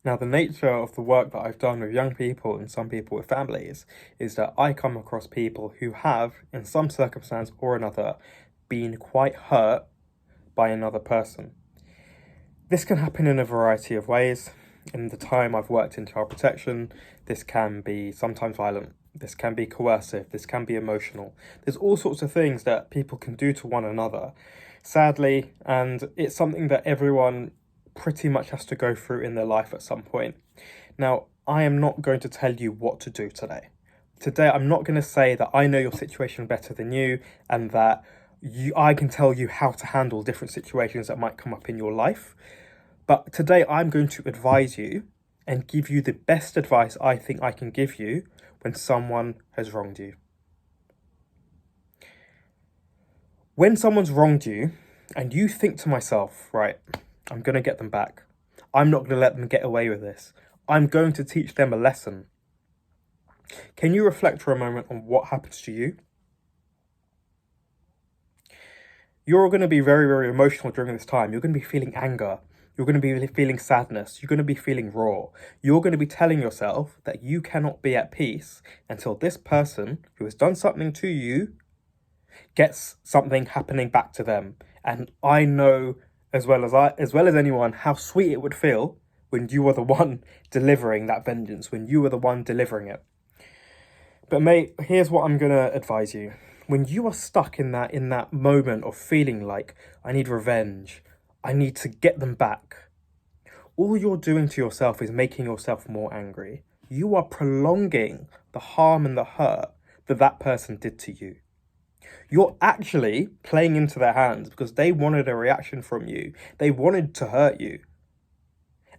Now, the nature of the work that I've done with young people and some people with families is that I come across people who have, in some circumstance or another, been quite hurt by another person. This can happen in a variety of ways. In the time I've worked in child protection, this can be sometimes violent, this can be coercive, this can be emotional. There's all sorts of things that people can do to one another, sadly, and it's something that everyone pretty much has to go through in their life at some point. Now, I am not going to tell you what to do today. Today, I'm not going to say that I know your situation better than you and that I can tell you how to handle different situations that might come up in your life. But today, I'm going to advise you and give you the best advice I think I can give you when someone has wronged you. When someone's wronged you and you think to myself, right, I'm going to get them back. I'm not going to let them get away with this. I'm going to teach them a lesson. Can you reflect for a moment on what happens to you? You're going to be very, very emotional during this time. You're going to be feeling anger. You're going to be feeling sadness. You're going to be feeling raw. You're going to be telling yourself that you cannot be at peace until this person who has done something to you gets something happening back to them. And I know as well as anyone how sweet it would feel when you were the one delivering that vengeance, when you were the one delivering it. But mate, here's what I'm going to advise you. When you are stuck in that moment of feeling like, I need revenge, I need to get them back, all you're doing to yourself is making yourself more angry. You are prolonging the harm and the hurt that person did to you. You're actually playing into their hands because they wanted a reaction from you. They wanted to hurt you.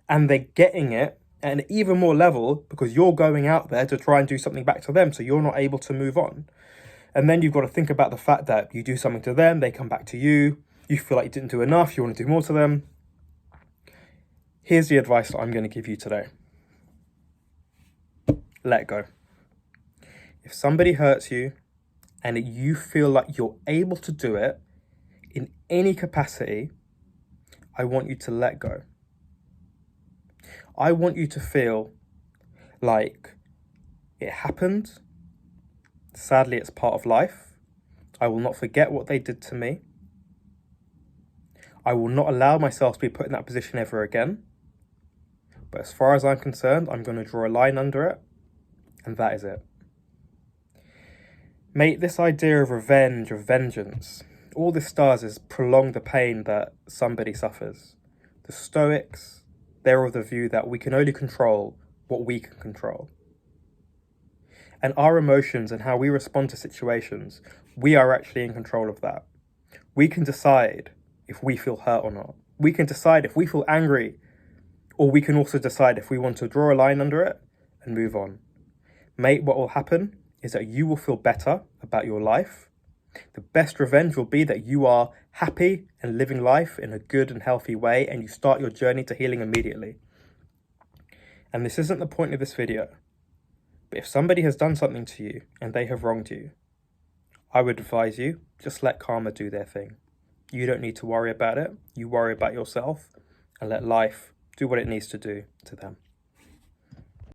And they're getting it at an even more level because you're going out there to try and do something back to them, so you're not able to move on. And then you've got to think about the fact that you do something to them, they come back to you, you feel like you didn't do enough, you want to do more to them. Here's the advice that I'm going to give you today. Let go. If somebody hurts you and you feel like you're able to do it in any capacity, I want you to let go. I want you to feel like it happened. Sadly, it's part of life. I will not forget what they did to me. I will not allow myself to be put in that position ever again. But as far as I'm concerned, I'm going to draw a line under it, and that is it. Mate, this idea of revenge, of vengeance, all this does is prolong the pain that somebody suffers. The Stoics, they're of the view that we can only control what we can control. And our emotions and how we respond to situations, we are actually in control of that. We can decide if we feel hurt or not. We can decide if we feel angry, or we can also decide if we want to draw a line under it and move on. Mate, what will happen is that you will feel better about your life. The best revenge will be that you are happy and living life in a good and healthy way, and you start your journey to healing immediately. And this isn't the point of this video, but if somebody has done something to you and they have wronged you, I would advise you, just let karma do their thing. You don't need to worry about it. You worry about yourself and let life do what it needs to do to them.